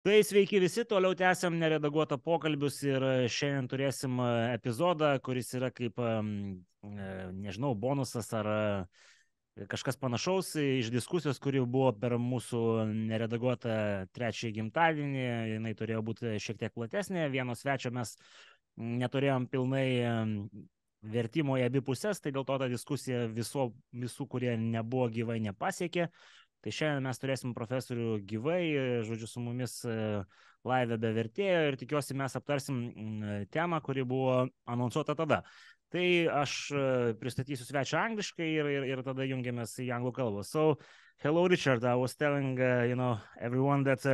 Tai sveiki visi, toliau tęsiam neredaguotą pokalbius ir šiandien turėsim epizodą, kuris yra kaip, nežinau, bonusas ar kažkas panašaus iš diskusijos, kuri buvo per mūsų neredaguotą trečiąjį gimtadienį. Jinai turėjo būti šiek tiek platesnė, vieno svečio mes neturėjom pilnai vertimo į abi pusės, tai dėl to ta diskusija visų, kurie nebuvo gyvai, nepasiekė. Tai šiandien mes turėsim profesorių gyvai, žodžiu, su mumis live be vertėjo ir tikiuosi mes aptarsim temą, kuri buvo anonsuota tada. Tai aš pristatysiu svečią angliškai ir tada jungiamės į anglų kalbą. So, hello Richard, I was telling everyone that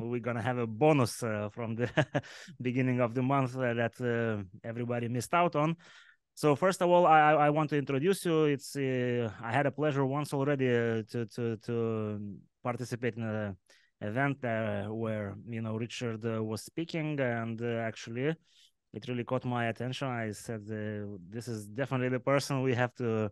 we're gonna have a bonus from the beginning of the month that everybody missed out on. So first of all, I want to introduce you. I had a pleasure once already to participate in an event where Richard was speaking, and actually it really caught my attention. I said this is definitely the person we have to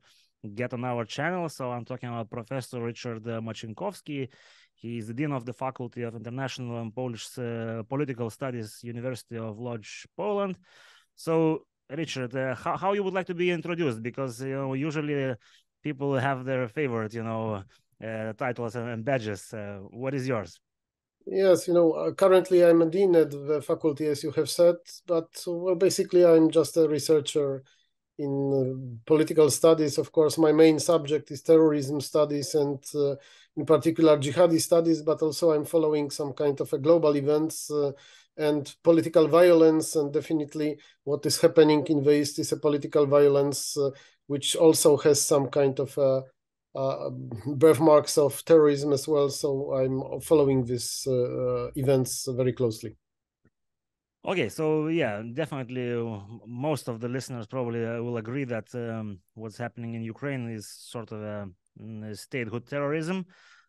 get on our channel. So I'm talking about Professor Ryszard Machnikowski. He is the Dean of the Faculty of International and Polish Political Studies, University of Lodz, Poland. So Richard, how you would like to be introduced? Because usually people have their favorite, titles and badges. What is yours? Yes, currently I'm a dean at the faculty, as you have said, but well, basically I'm just a researcher in political studies. Of course, my main subject is terrorism studies and in particular jihadi studies, but also I'm following some kind of a global events and political violence, and definitely what is happening in the East is a political violence which also has some kind of birthmarks of terrorism as well. So I'm following these events very closely. Okay, so yeah, definitely most of the listeners probably will agree that what's happening in Ukraine is sort of a statehood terrorism.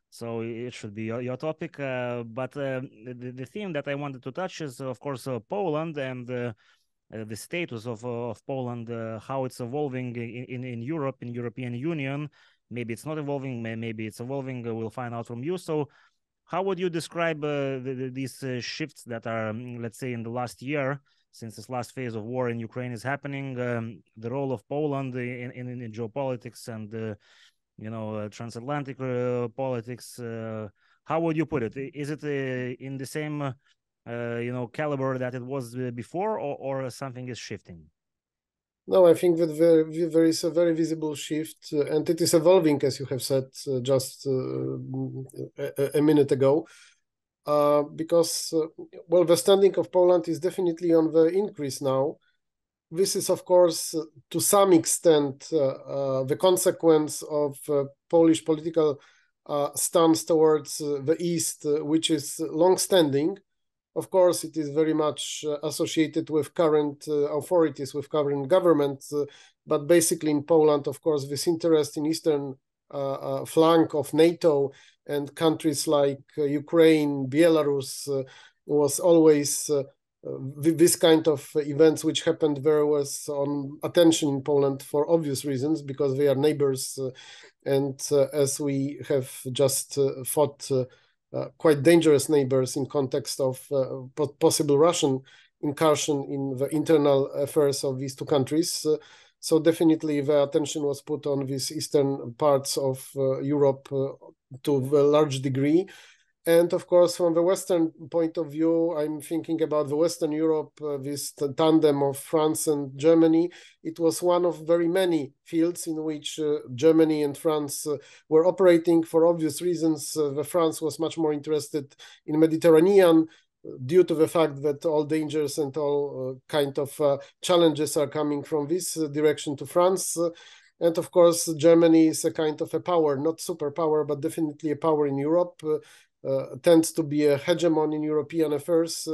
So it should be your topic. But the theme that I wanted to touch is, of course, Poland and the status of Poland, how it's evolving in Europe, in European Union. Maybe it's not evolving, maybe it's evolving. We'll find out from you. So how would you describe these shifts that are, let's say, in the last year, since this last phase of war in Ukraine is happening, the role of Poland in geopolitics and transatlantic politics? How would you put it? Is it in the same, caliber that it was before, or something is shifting? No, I think that there is a very visible shift, and it is evolving, as you have said just a minute ago, because, well, the standing of Poland is definitely on the increase now. This is, of course, to some extent, the consequence of Polish political stance towards the East, which is long-standing. Of course, it is very much associated with current authorities, with current government, but basically in Poland, of course, this interest in eastern flank of NATO and countries like Ukraine, Belarus was always this kind of events which happened there was on attention in Poland for obvious reasons, because they are neighbors, and as we have just fought quite dangerous neighbors in context of possible Russian incursion in the internal affairs of these two countries. So definitely the attention was put on these eastern parts of Europe to a large degree. And of course, from the Western point of view, I'm thinking about the Western Europe, this tandem of France and Germany. It was one of very many fields in which Germany and France were operating for obvious reasons. France was much more interested in Mediterranean due to the fact that all dangers and all kind of challenges are coming from this direction to France. And of course, Germany is a kind of a power, not superpower, but definitely a power in Europe. Tends to be a hegemon in European affairs.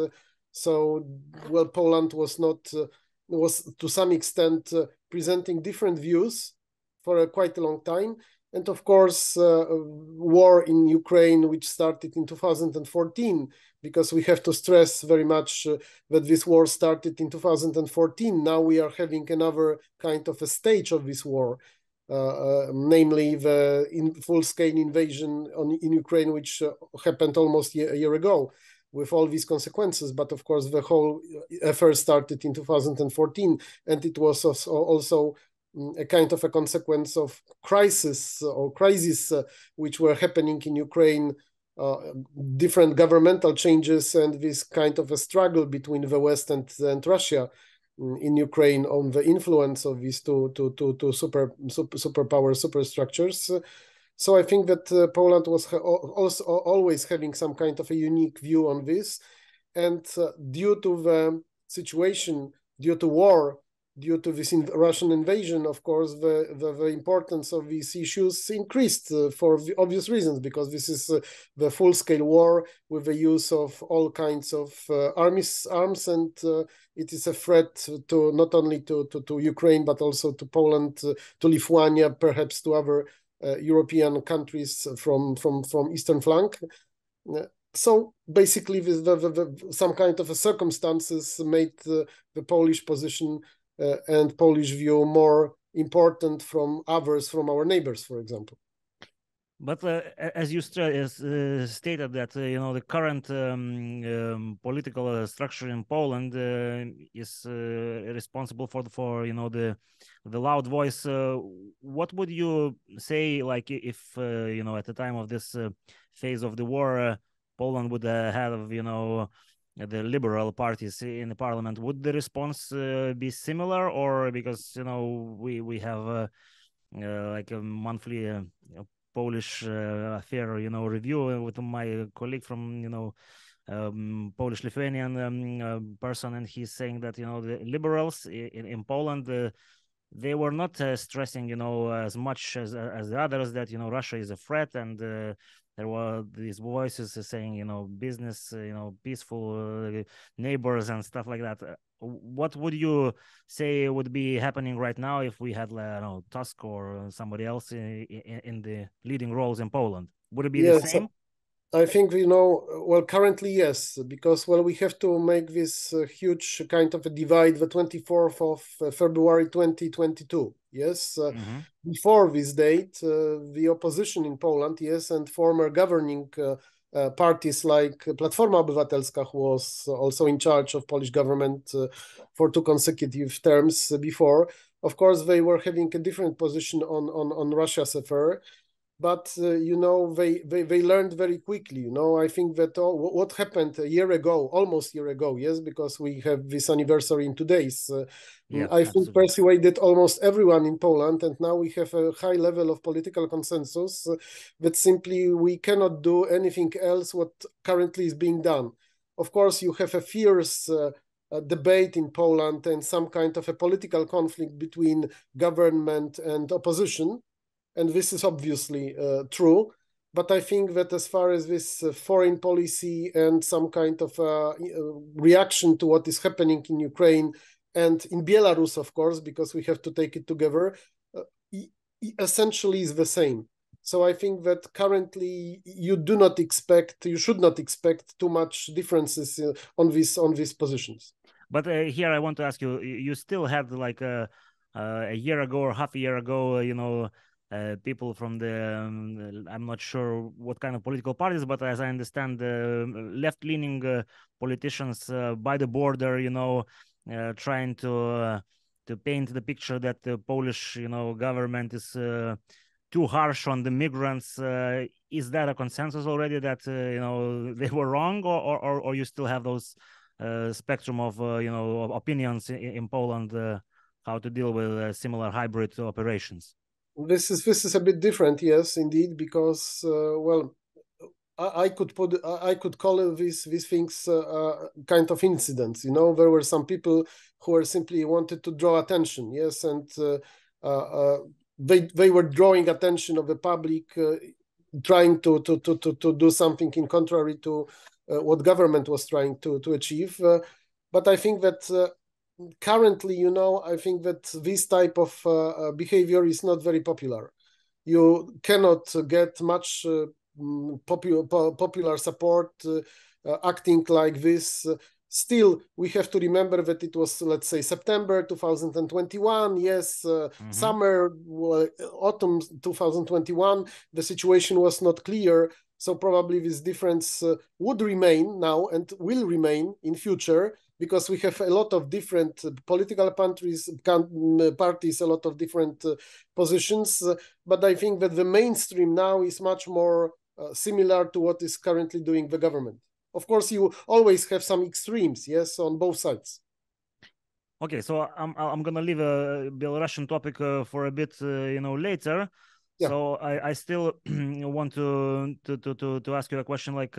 So, well, Poland was to some extent presenting different views for quite a long time. And of course, war in Ukraine, which started in 2014, because we have to stress very much that this war started in 2014. Now we are having another kind of a stage of this war. Namely the full-scale invasion in Ukraine, which happened almost a year ago. with all these consequences. But of course, the whole affair started in 2014, and it was also a kind of a consequence of crises which were happening in Ukraine, different governmental changes, and this kind of a struggle between the West and Russia in Ukraine on the influence of these two superpower superstructures. So I think that Poland was also always having some kind of a unique view on this, and due to the situation, due to war, due to this Russian invasion, of course, the importance of these issues increased for obvious reasons, because this is the full-scale war with the use of all kinds of arms, and it is a threat to not only to Ukraine, but also to Poland, to Lithuania, perhaps to other European countries from eastern flank. So basically, some kind of circumstances made the Polish position and Polish view more important from others, from our neighbors, for example. But as you stated that the current political structure in Poland is responsible for the loud voice. What would you say, like, if at the time of this phase of the war, Poland would have the liberal parties in the parliament? Would the response be similar, or because we have like a monthly Polish affair review with my colleague from Polish-Lithuanian person, and he's saying that the liberals in Poland they were not stressing as much as the others that Russia is a threat, and there were these voices saying business, peaceful neighbors and stuff like that. What would you say would be happening right now if we had Tusk or somebody else in the leading roles in Poland? Would it be the same? I think well, currently yes, because we have to make this huge kind of a divide the 24th of February 2022. Yes, before this date, the opposition in Poland, yes, and former governing parties like Platforma Obywatelska, who was also in charge of Polish government for 2 consecutive terms before, of course, they were having a different position on Russia's affair. But they learned very quickly. I think that what happened almost a year ago, yes, because we have this anniversary in 2 days. I think persuaded almost everyone in Poland, and now we have a high level of political consensus that simply we cannot do anything else what currently is being done. Of course, you have a fierce debate in Poland and some kind of a political conflict between government and opposition. And this is obviously true, but I think that as far as this foreign policy and some kind of reaction to what is happening in Ukraine and in Belarus, of course, because we have to take it together, essentially is the same. So I think that currently you should not expect too much differences on these positions. But here I want to ask you, you still had like a year ago or half a year ago, people from the, I'm not sure what kind of political parties, but as I understand, left-leaning politicians by the border, trying to paint the picture that the Polish, government is too harsh on the migrants. Is that a consensus already that, they were wrong, or you still have those spectrum of, opinions in Poland, how to deal with similar hybrid operations? This is a bit different, yes, indeed, because well, I could call these things kind of incidents. There were some people who were simply wanted to draw attention, yes, and they were drawing attention of the public, trying to do something in contrary to what government was trying to achieve. But I think that. Currently, I think that this type of behavior is not very popular. You cannot get much popular support acting like this. Still, we have to remember that it was, let's say, September 2021. Yes, summer, autumn 2021, the situation was not clear. So probably this difference would remain now and will remain in future, because we have a lot of different political parties, a lot of different positions. But I think that the mainstream now is much more similar to what is currently doing the government. Of course, you always have some extremes, yes, on both sides. Okay, so I'm gonna leave a Belarusian topic for a bit, later. Yeah. So I still want to ask you a question, like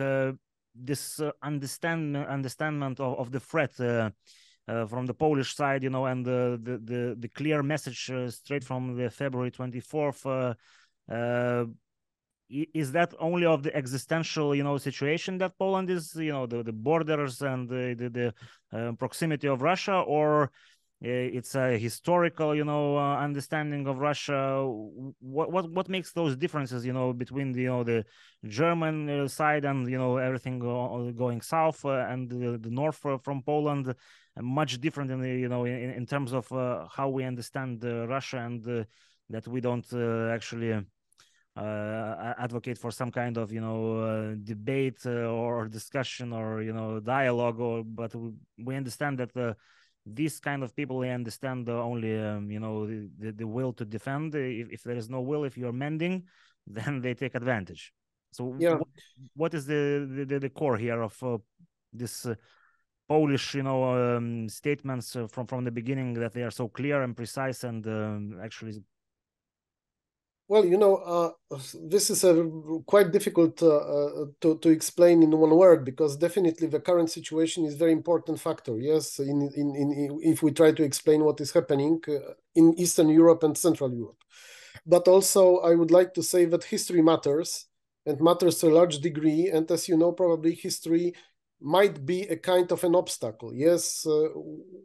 this understanding of the threat from the Polish side, and the clear message straight from the February 24th. Is that only of the existential, situation that Poland is, the borders and the proximity of Russia, or it's a historical, understanding of Russia? What makes those differences, between the German side and everything going south and the north from Poland, much different in the in terms of how we understand Russia, and that we don't actually advocate for some kind of debate or discussion or dialogue, but we understand that these kind of people, they understand only the will to defend. If there is no will, if you're mending, then they take advantage. So yeah, what is the core here of this Polish statements from the beginning, that they are so clear and precise and actually? Well, this is quite difficult to explain in one word, because definitely the current situation is a very important factor. Yes, if we try to explain what is happening in Eastern Europe and Central Europe. But also I would like to say that history matters, and matters to a large degree. And as you know, probably history might be a kind of an obstacle. Yes,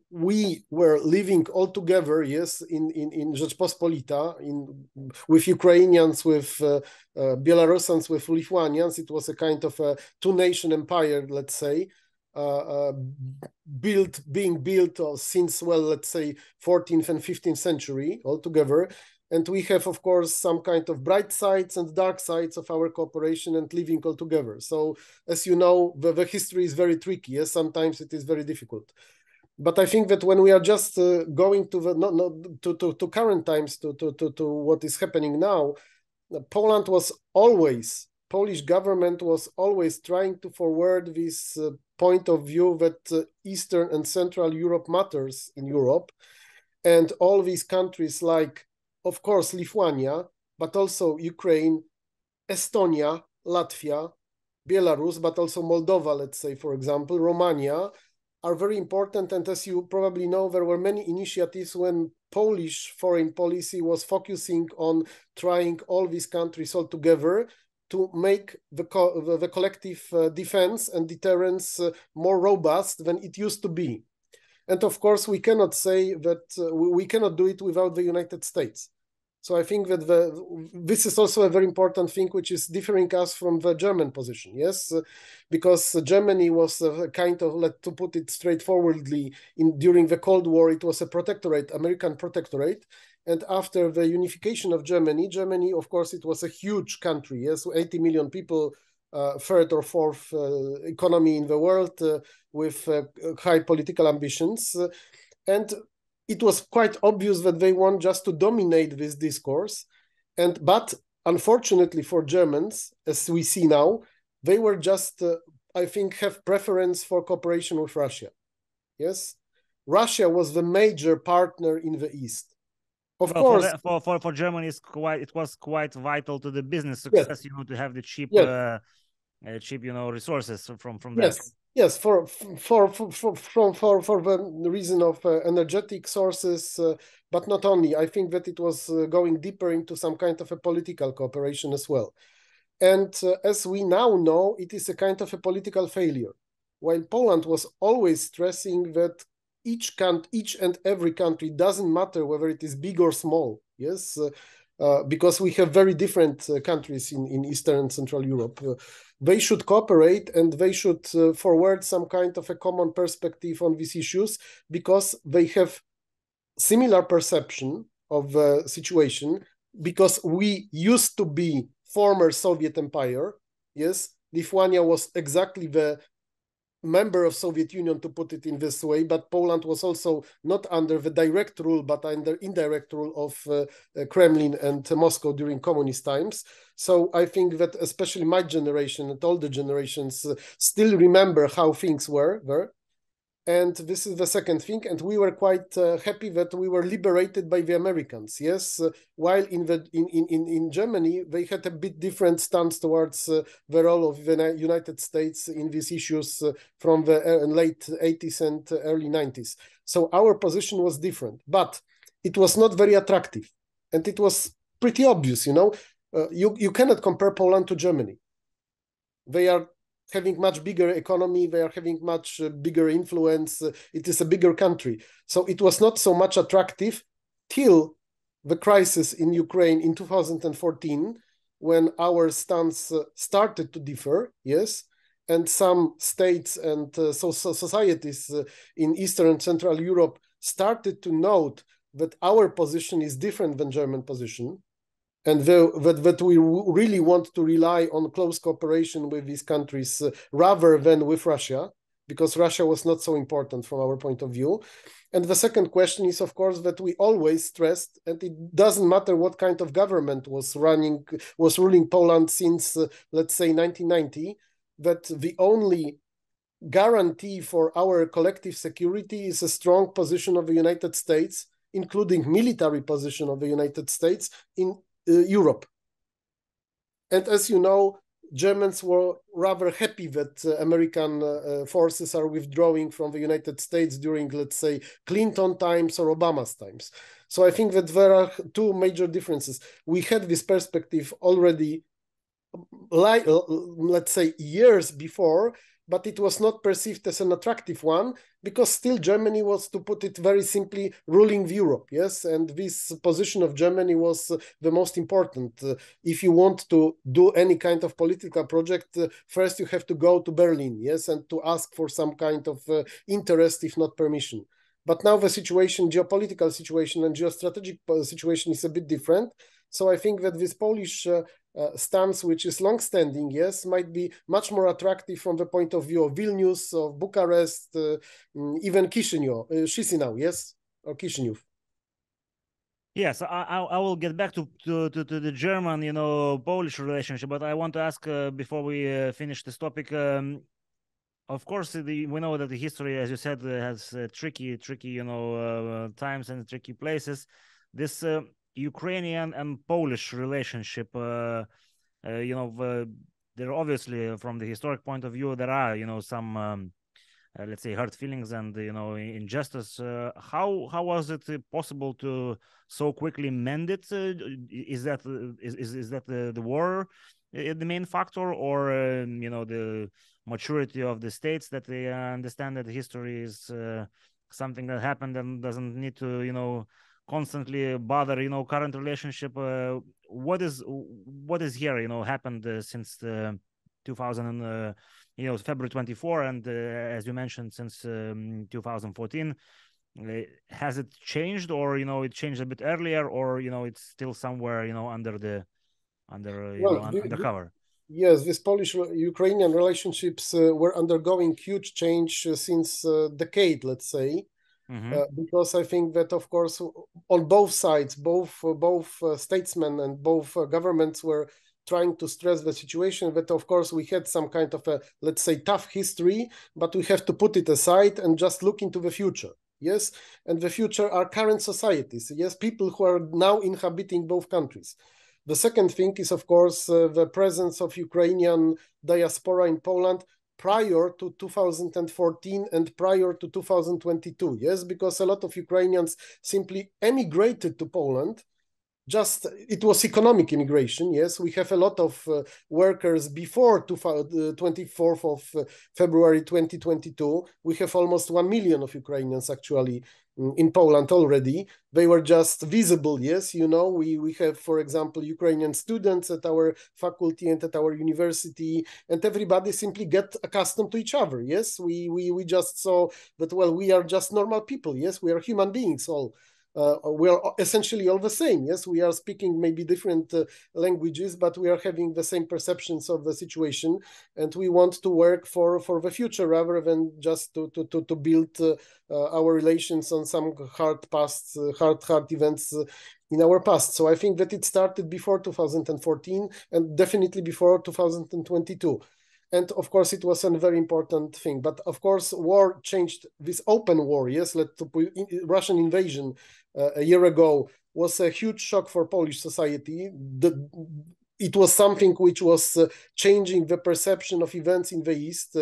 we were living all together, yes, in Rzeczpospolita, with Ukrainians, with Belarusians, with Lithuanians. It was a kind of a two-nation empire, let's say, being built since, well, let's say 14th and 15th century altogether. And we have, of course, some kind of bright sides and dark sides of our cooperation and living all together. So, as you know, the history is very tricky. Yes, sometimes it is very difficult. But I think that when we are just going to the to current times, to what is happening now, Polish government was always trying to forward this point of view that Eastern and Central Europe matters in Europe, and all these countries, like, of course, Lithuania, but also Ukraine, Estonia, Latvia, Belarus, but also Moldova, let's say, for example, Romania, are very important. And as you probably know, there were many initiatives when Polish foreign policy was focusing on trying all these countries all together to make the collective defense and deterrence more robust than it used to be. And of course, we cannot say that we cannot do it without the United States. So I think that this is also a very important thing, which is differing us from the German position, yes? Because Germany was kind of, to put it straightforwardly, during the Cold War, it was a protectorate, American protectorate. And after the unification of Germany, of course, it was a huge country, yes? 80 million people, third or fourth economy in the world, with high political ambitions. And it was quite obvious that they want just to dominate this discourse. But unfortunately for Germans, as we see now, they were just, I think, have preference for cooperation with Russia. Yes, Russia was the major partner in the East. Of course, for Germany, it was quite vital to the business success, yes, to have the cheap, yes, cheap, resources from that. Yes. Yes, for the reason of energetic sources, but not only. I think that it was going deeper into some kind of a political cooperation as well. And as we now know, it is a kind of a political failure. While Poland was always stressing that each and every country, doesn't matter whether it is big or small, yes, because we have very different countries in Eastern and Central Europe. They should cooperate, and they should forward some kind of a common perspective on these issues, because they have similar perception of the situation, because we used to be former Soviet empire, Yes, Lithuania was exactly the member of Soviet Union, to put it in this way, but Poland was also not under the direct rule, but under indirect rule of Kremlin and Moscow during communist times. So I think that especially my generation and all the generations still remember how things were. And this is the second thing. And we were quite happy that we were liberated by the Americans. Yes, while in Germany, they had a bit different stance towards the role of the United States in these issues from the late 80s and early 90s. So our position was different, but it was not very attractive. And it was pretty obvious, you know, you cannot compare Poland to Germany. They are having much bigger economy, they are having much bigger influence, it is a bigger country. So it was not so much attractive till the crisis in Ukraine in 2014, when our stance started to differ, yes, and some states and societies in Eastern and Central Europe started to note that our position is different than German position, and that we really want to rely on close cooperation with these countries rather than with Russia, because Russia was not so important from our point of view. And the second question is, of course, that we always stressed, and it doesn't matter what kind of government was ruling Poland since, let's say, 1990, that the only guarantee for our collective security is a strong position of the United States, including military position of the United States in Europe. And as you know, Germans were rather happy that American forces are withdrawing from the United States during, let's say, Clinton times or Obama's times. So I think that there are two major differences. We had this perspective already, let's say, years before, but it was not perceived as an attractive one, because still Germany was, to put it very simply, ruling Europe, yes? And this position of Germany was the most important. If you want to do any kind of political project, first you have to go to Berlin, yes? And to ask for some kind of interest, if not permission. But now the situation, geopolitical situation and geostrategic situation is a bit different. So I think that this Polish stance, which is long-standing, yes, might be much more attractive from the point of view of Vilnius, of Bucharest, even Chisinau, yes, or Chisinau. Yes, I will get back to the German, you know, Polish relationship, but I want to ask before we finish this topic. Of course, we know that the history, as you said, has tricky, you know, times and tricky places. This Ukrainian and Polish relationship, you know, there obviously, from the historic point of view, there are, you know, some, let's say, hurt feelings and, you know, injustice. How was it possible to so quickly mend it? Is that the war the main factor, or you know, the maturity of the states, that they understand that history is something that happened and doesn't need to, you know, constantly bother, you know, current relationship? What is here, you know, happened since 2000 you know, February 24, and as you mentioned, since 2014, has it changed, or, you know, it changed a bit earlier, or, you know, it's still somewhere, you know, under cover? Yes, these Polish-Ukrainian relationships were undergoing huge change since a decade, let's say. Because I think that, of course, on both sides, both statesmen and both governments were trying to stress the situation that, of course, we had some kind of a, let's say, tough history, but we have to put it aside and just look into the future. Yes, and the future are current societies. Yes, people who are now inhabiting both countries. The second thing is, of course, the presence of Ukrainian diaspora in Poland prior to 2014 and prior to 2022, yes, because a lot of Ukrainians simply emigrated to Poland. Just, it was economic immigration, yes. We have a lot of workers before 24th of February 2022. We have almost 1 million of Ukrainians actually in Poland already. They were just visible, yes. You know, we have, for example, Ukrainian students at our faculty and at our university, and everybody simply get accustomed to each other, yes. We just saw that, well, we are just normal people, yes. We are human beings all. we are essentially all the same. Yes, we are speaking maybe different languages, but we are having the same perceptions of the situation, and we want to work for the future rather than just to build our relations on some hard events in our past. So I think that it started before 2014 and definitely before 2022. And of course, it was a very important thing. But of course, war changed, this open war, yes, Russian invasion a year ago was a huge shock for Polish society. It was something which was changing the perception of events in the East.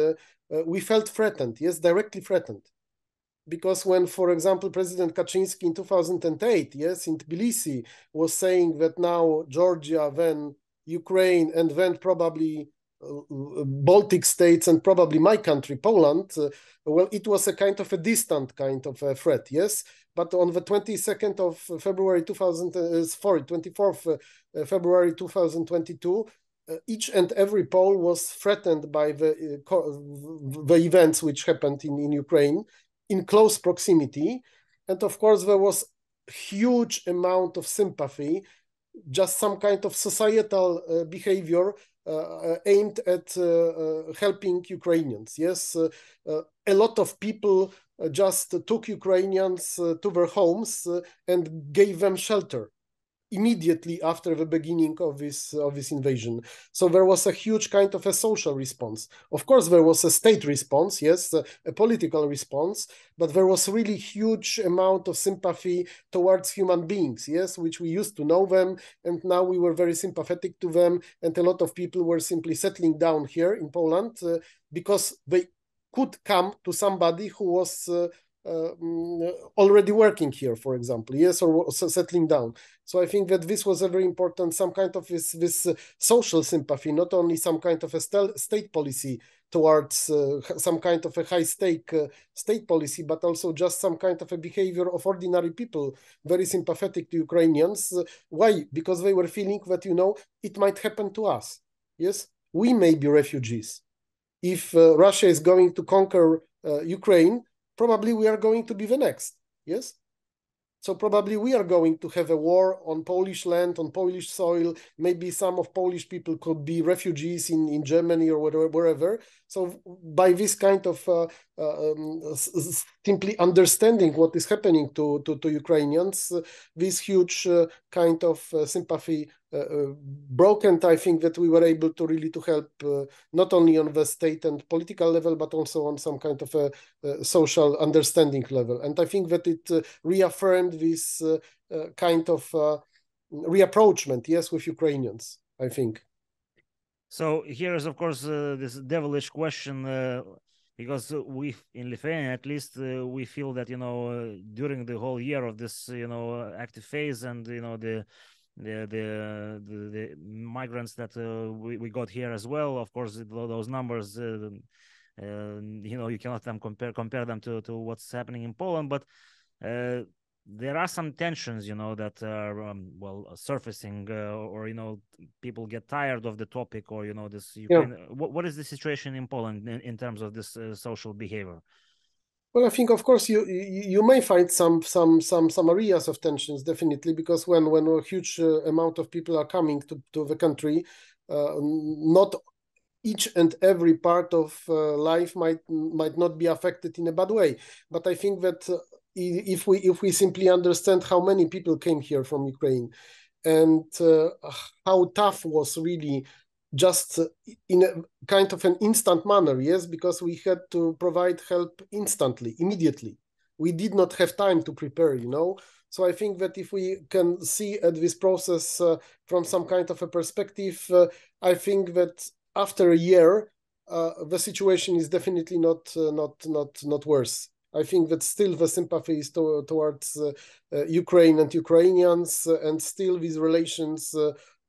We felt threatened, yes, directly threatened. Because when, for example, President Kaczynski in 2008, yes, in Tbilisi, was saying that now Georgia, then Ukraine, and then probably Baltic states and probably my country, Poland, well, it was a kind of a distant kind of a threat, yes. But on the 22nd of February 24th February 2022, each and every Pole was threatened by the events which happened in Ukraine in close proximity. And of course, there was huge amount of sympathy, just some kind of societal behavior aimed at helping Ukrainians. Yes, a lot of people just took Ukrainians to their homes and gave them shelter immediately after the beginning of this invasion. So there was a huge kind of a social response. Of course, there was a state response, yes, a political response, but there was really huge amount of sympathy towards human beings, yes, which we used to know them, and now we were very sympathetic to them, and a lot of people were simply settling down here in Poland because they could come to somebody who was already working here, for example, yes, or settling down. So I think that this was a very important, some kind of this social sympathy, not only some kind of a state policy towards some kind of a high-stake state policy, but also just some kind of a behavior of ordinary people, very sympathetic to Ukrainians. Why? Because they were feeling that, you know, it might happen to us. Yes, we may be refugees. If Russia is going to conquer Ukraine, probably we are going to be the next, yes? So probably we are going to have a war on Polish land, on Polish soil. Maybe some of Polish people could be refugees in Germany or wherever. So by this kind of simply understanding what is happening to Ukrainians, this huge kind of sympathy broke, and I think that we were able to really to help not only on the state and political level, but also on some kind of a social understanding level. And I think that it reaffirmed this kind of reapproachment, yes, with Ukrainians, I think. So here is, of course, this devilish question, because we, in Lithuania at least, we feel that, you know, during the whole year of this, you know, active phase, and, you know, the migrants that we got here as well, of course, those numbers, you know, you cannot compare them to what's happening in Poland, but there are some tensions, you know, that are well, surfacing, or, you know, people get tired of the topic, or, you know, this Ukraine. Yeah. What is the situation in Poland in terms of this social behavior? Well, I think, of course, you may find some areas of tensions, definitely, because when a huge amount of people are coming to the country, not each and every part of life might not be affected in a bad way. But I think that if we simply understand how many people came here from Ukraine, and how tough was really just in a kind of an instant manner, yes, because we had to provide help instantly, immediately. We did not have time to prepare, you know. So I think that if we can see at this process from some kind of a perspective, I think that after a year, the situation is definitely not worse. I think that still the sympathy is towards Ukraine and Ukrainians, and still these relations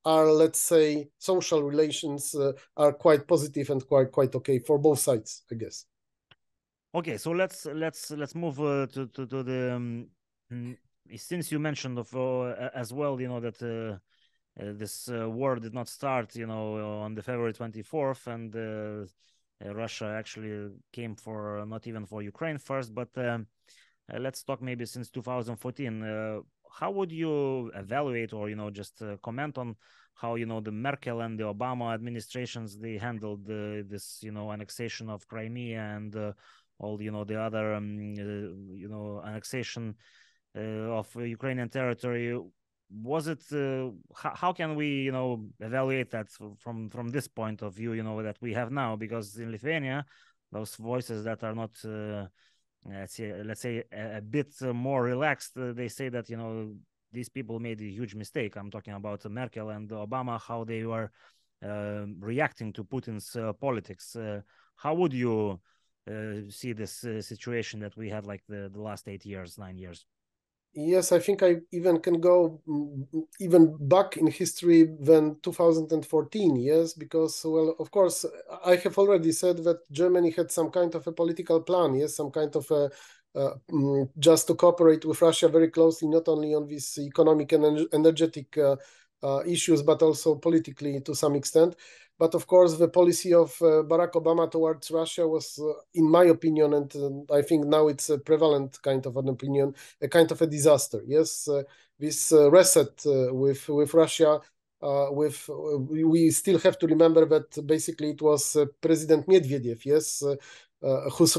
are, let's say, social relations are quite positive and quite okay for both sides, I guess. Okay, so let's move to the since you mentioned of as well, you know, that this war did not start, you know, on the February 24th, and Russia actually came for not even for Ukraine first, but let's talk maybe since 2014. How would you evaluate or, just comment on how, the Merkel and the Obama administrations, they handled this, annexation of Crimea and all, the other, annexation of Ukrainian territory? Was it, how can we, evaluate that from this point of view, that we have now? Because in Lithuania, those voices that are not, let's say a bit more relaxed, they say that, these people made a huge mistake. I'm talking about Merkel and Obama, how they were reacting to Putin's politics. How would you see this situation that we had like the last 8 years, 9 years? Yes, I think I even can go even back in history than 2014, yes, because, well, of course, I have already said that Germany had some kind of a political plan, yes, some kind of a, just to cooperate with Russia very closely, not only on these economic and energetic issues, but also politically to some extent. But of course, the policy of Barack Obama towards Russia was, in my opinion, and I think now it's a prevalent kind of an opinion, a kind of a disaster. Yes, this reset with Russia, we still have to remember that basically it was President Medvedev, yes, whose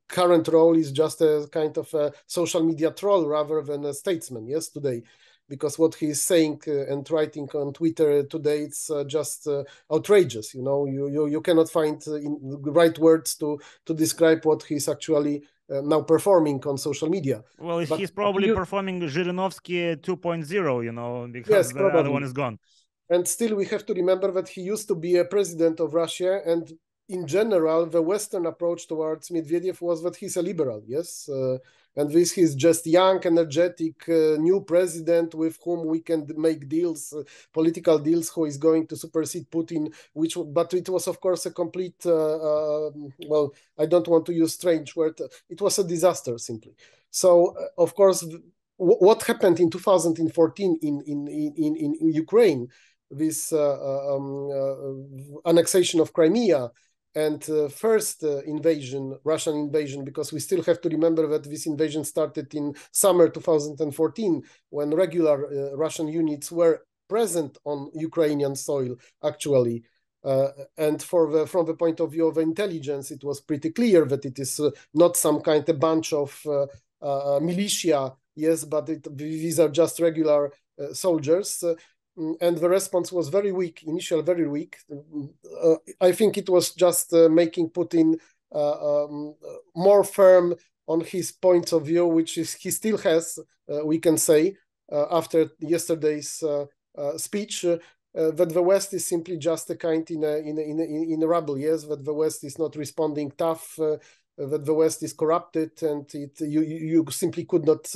current role is just a kind of a social media troll rather than a statesman, yes, today. Because what he's saying and writing on Twitter today, it's just outrageous. You cannot find the right words to describe what he's actually now performing on social media. Well, but he's probably performing Zhirinovsky 2.0, because yes, the other one is gone. And still we have to remember that he used to be a president of Russia, and in general, the Western approach towards Medvedev was that he's a liberal, yes? And this is just young, energetic, new president with whom we can make deals, political deals, who is going to supersede Putin, but it was, of course, a complete, well, I don't want to use strange word, it was a disaster, simply. So, of course, what happened in 2014 in Ukraine, this annexation of Crimea, and first invasion, Russian invasion, because we still have to remember that this invasion started in summer 2014, when regular Russian units were present on Ukrainian soil, actually. And from the point of view of intelligence, it was pretty clear that it is not some kind of bunch of militia, yes, but these are just regular soldiers. And the response was very weak, initially very weak. I think it was just making Putin more firm on his points of view, which is he still has, we can say, after yesterday's speech, that the West is simply just a kind in a rubble, yes, that the West is not responding tough, that the West is corrupted, and you simply could not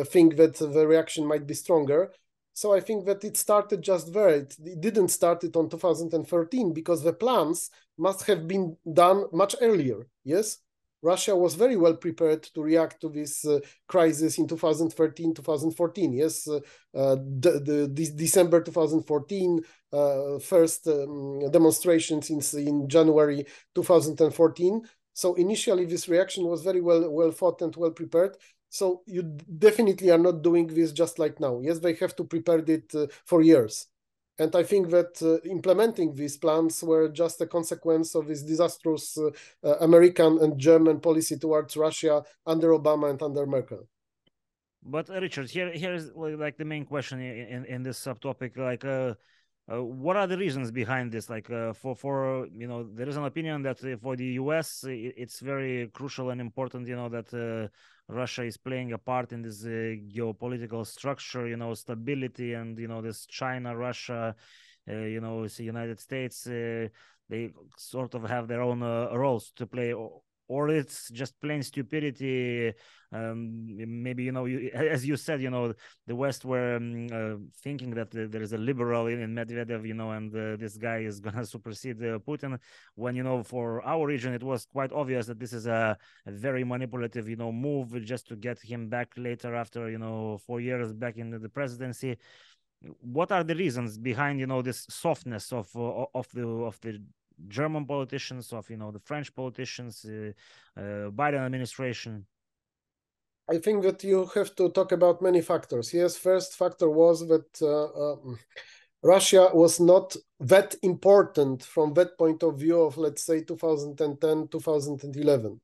think that the reaction might be stronger. So I think that it started just there. It didn't start it on 2013, because the plans must have been done much earlier, yes? Russia was very well prepared to react to this crisis in 2013, 2014, yes? December 2014, first demonstrations in January 2014. So initially this reaction was very well thought and well prepared. So you definitely are not doing this just like now. Yes, they have to prepare it for years. And I think that implementing these plans were just a consequence of this disastrous American and German policy towards Russia under Obama and under Merkel. But Richard, here's like the main question in this subtopic, like what are the reasons behind this? Like for there is an opinion that for the US, it's very crucial and important, that Russia is playing a part in this geopolitical structure, stability, and this China, Russia, it's the United States. They sort of have their own roles to play, or it's just plain stupidity. Maybe as you said, the West were thinking that there is a liberal in Medvedev, and this guy is gonna supersede Putin. When for our region, it was quite obvious that this is a very manipulative, move just to get him back later after 4 years back in the presidency. What are the reasons behind this softness of the German politicians, of the French politicians, Biden administration? I think that you have to talk about many factors. Yes, first factor was that Russia was not that important from that point of view of, let's say, 2010, 2011.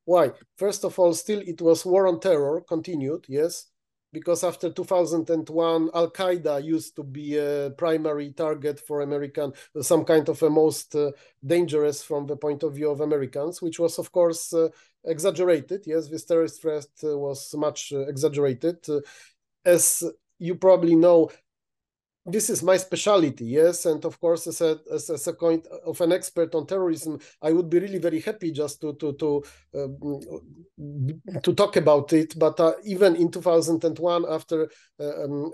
Why? First of all, still it was war on terror, continued, yes, because after 2001, Al-Qaeda used to be a primary target for American, some kind of a most dangerous from the point of view of Americans, which was, of course, exaggerated. Yes, this terrorist threat was much exaggerated. As you probably know, this is my specialty, yes, and of course, as a kind of an expert on terrorism, I would be really very happy just to talk about it. But even in 2001, after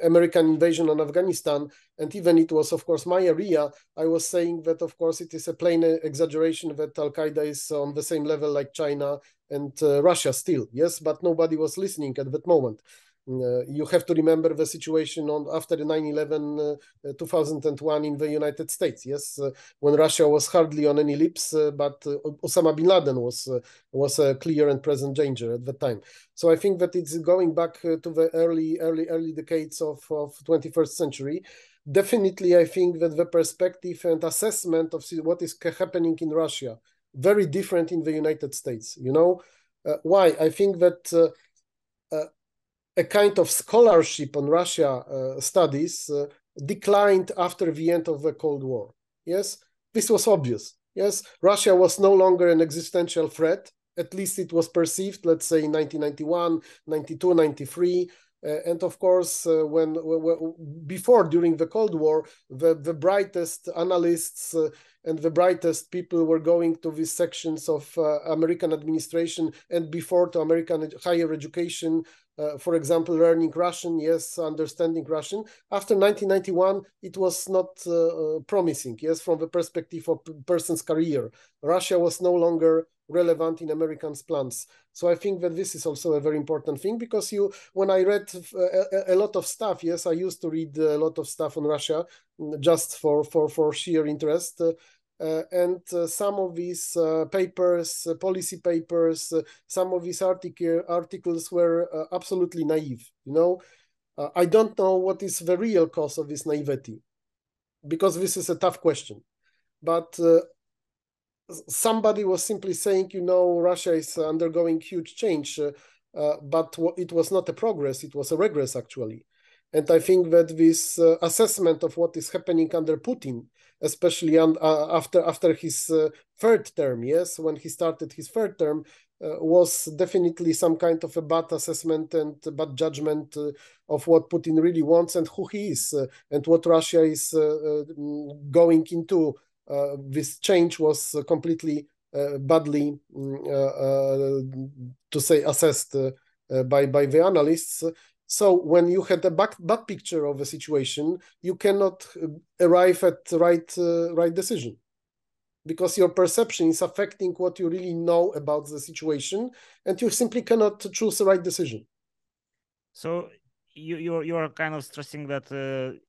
American invasion on Afghanistan, and even it was, of course, my area, I was saying that, of course, it is a plain exaggeration that Al-Qaeda is on the same level like China and Russia still, yes, but nobody was listening at that moment. You have to remember the situation after the 9/11 2001 in the United States, yes, when Russia was hardly on any lips, but Osama bin Laden was a clear and present danger at the time. So I think that it's going back to the early decades of 21st century. Definitely, I think that the perspective and assessment of what is happening in Russia very different in the United States. You know why? I think that a kind of scholarship on Russia studies declined after the end of the Cold War. Yes, this was obvious. Yes, Russia was no longer an existential threat. At least it was perceived, let's say, in 1991, 92, 93. And of course, during the Cold War, the brightest analysts and the brightest people were going to these sections of American administration and before to American higher education, for example, learning Russian, yes, understanding Russian. After 1991, it was not promising, yes, from the perspective of a person's career. Russia was no longer relevant in Americans' plans. So I think that this is also a very important thing because when I read a lot of stuff, yes, I used to read a lot of stuff on Russia just for sheer interest. And some of these papers, policy papers, some of these articles were absolutely naive. You know, I don't know what is the real cause of this naivety, because this is a tough question. But somebody was simply saying, you know, Russia is undergoing huge change, but it was not a progress; it was a regress actually. And I think that this assessment of what is happening under Putin, especially after his third term, yes, when he started his third term, was definitely some kind of a bad assessment and bad judgment of what Putin really wants and who he is and what Russia is going into. This change was completely badly, to say, assessed by the analysts. So when you had a bad picture of a situation, you cannot arrive at the right decision, because your perception is affecting what you really know about the situation, and you simply cannot choose the right decision. So you're kind of stressing that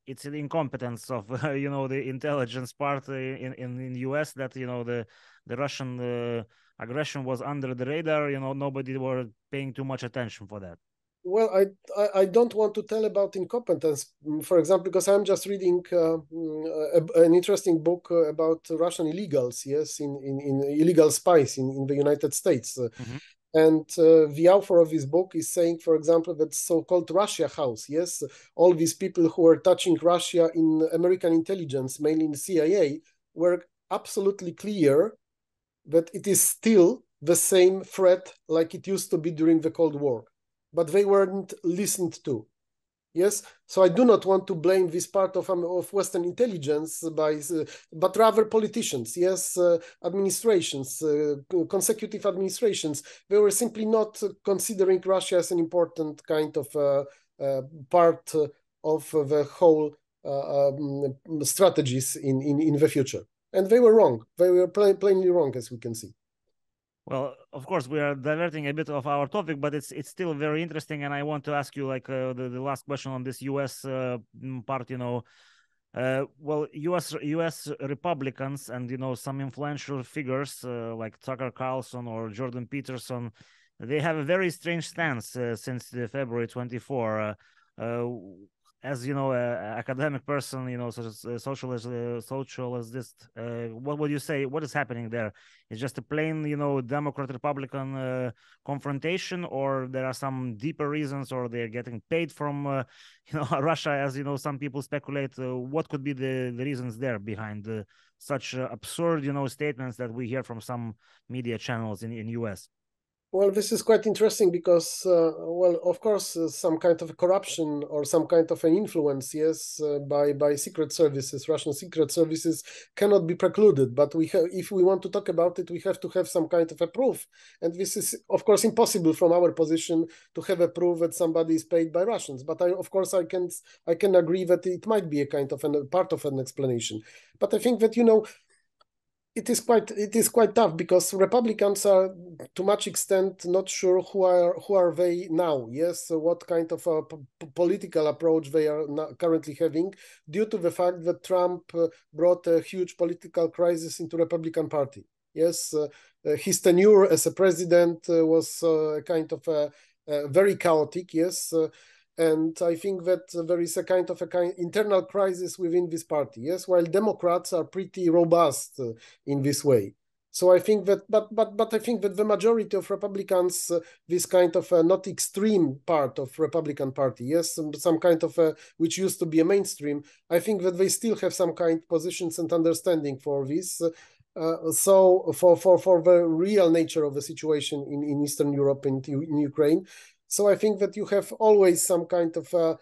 it's an incompetence of you know, the intelligence part in the US, that you know the Russian aggression was under the radar. You know, nobody were paying too much attention for that. Well, I don't want to tell about incompetence, for example, because I'm just reading an interesting book about Russian illegals, yes, in illegal spies in the United States. And the author of this book is saying, for example, that so-called Russia House, yes, all these people who were touching Russia in American intelligence, mainly in the CIA, were absolutely clear that it is still the same threat like it used to be during the Cold War. But they weren't listened to. Yes, so I do not want to blame this part of Western intelligence but rather politicians, yes, administrations, consecutive administrations. They were simply not considering Russia as an important kind of part of the whole strategies in the future. And they were wrong. They were plainly wrong, as we can see. Well, of course, we are diverting a bit of our topic, but it's still very interesting. And I want to ask you, like, the last question on this U.S. Part. You know, well, U.S. Republicans and, you know, some influential figures like Tucker Carlson or Jordan Peterson, they have a very strange stance since the February 24. As you know, academic person, you know, such as socialist, what would you say? What is happening there? It's just a plain, you know, Democrat-Republican confrontation, or there are some deeper reasons, or they're getting paid from, you know, Russia, as you know, some people speculate. What could be the reasons there behind such absurd, you know, statements that we hear from some media channels in US? Well, this is quite interesting because, well, of course, some kind of a corruption or some kind of an influence, yes, by secret services, Russian secret services, cannot be precluded. But if we want to talk about it, we have to have some kind of a proof. And this is, of course, impossible from our position to have a proof that somebody is paid by Russians. But of course, I can agree that it might be a kind of a part of an explanation. But I think that, you know, it is quite tough because Republicans are to much extent not sure who are they now. Yes, so what kind of a political approach they are currently having, due to the fact that Trump brought a huge political crisis into Republican Party. Yes, his tenure as a president was kind of very chaotic. Yes. And I think that there is a kind of internal crisis within this party, yes, while Democrats are pretty robust in this way. So I think that, but I think that the majority of Republicans, this kind of not extreme part of Republican Party, yes, some kind of which used to be a mainstream, I think that they still have some kind of positions and understanding for this. So for the real nature of the situation in Eastern Europe and in Ukraine. So I think that you have always some kind of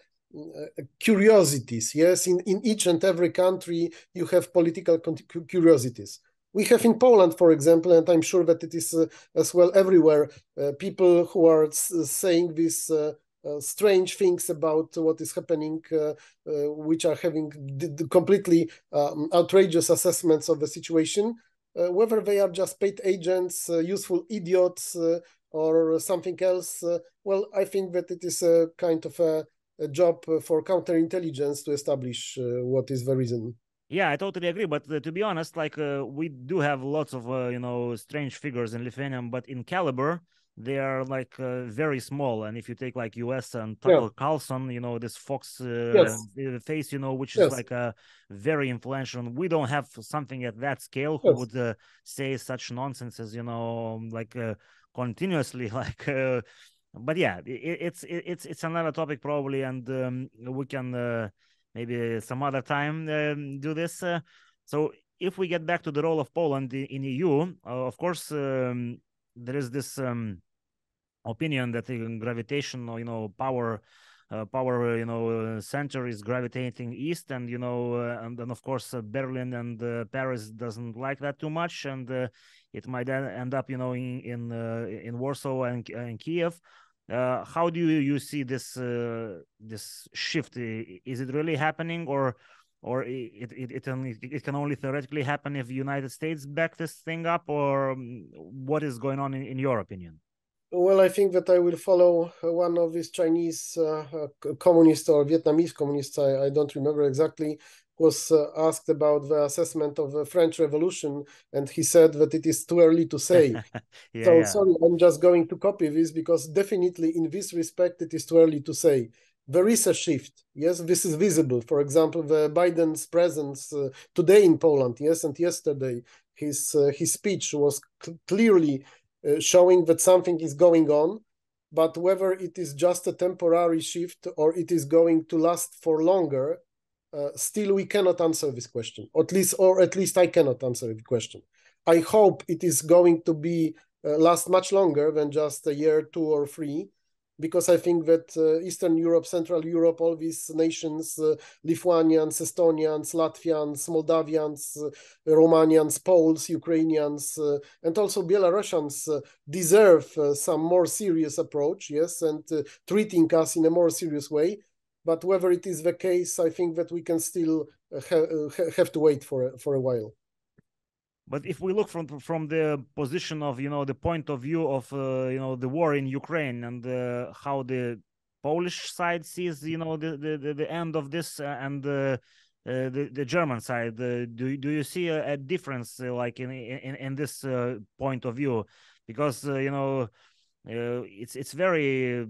curiosities. Yes, in each and every country, you have political curiosities. We have in Poland, for example, and I'm sure that it is as well everywhere, people who are saying these strange things about what is happening, which are having completely outrageous assessments of the situation, whether they are just paid agents, useful idiots, or something else. Well, I think that it is a kind of a job for counterintelligence to establish what is the reason. Yeah, I totally agree. But to be honest, like we do have lots of, you know, strange figures in Lithuania, but in caliber, they are like very small. And if you take like US and Tucker Carlson, you know, this Fox face, you know, which is like a very influential. We don't have something at that scale who would say such nonsenses, you know, like continuously, like. But yeah, it's another topic probably, and we can maybe some other time do this. So if we get back to the role of Poland in EU, of course, there is this opinion that the gravitational, you know, power, you know, center is gravitating east, and you know, and then of course Berlin and Paris doesn't like that too much, and it might end up, you know, in Warsaw and Kiev. How do you see this this shift? Is it really happening, or it can only theoretically happen if the United States back this thing up, or what is going on in your opinion? Well, I think that I will follow one of these Chinese communists or Vietnamese communists, I don't remember exactly, was asked about the assessment of the French Revolution, and he said that it is too early to say. Sorry, I'm just going to copy this because definitely in this respect, it is too early to say. There is a shift. Yes, this is visible. For example, the Biden's presence today in Poland, yes, and yesterday, his speech was clearly showing that something is going on, but whether it is just a temporary shift or it is going to last for longer, still we cannot answer this question, or at least I cannot answer the question. I hope it is going to be last much longer than just a year, 2 or 3, because I think that Eastern Europe, Central Europe, all these nations, Lithuanians, Estonians, Latvians, Moldavians, Romanians, Poles, Ukrainians, and also Belarusians deserve some more serious approach, yes, and treating us in a more serious way. But whether it is the case, I think that we can still have to wait for a while. But if we look from the position of, you know, the point of view of, you know, the war in Ukraine and how the Polish side sees, you know, the end of this and the German side, do you see a difference like in this point of view? Because, you know, it's very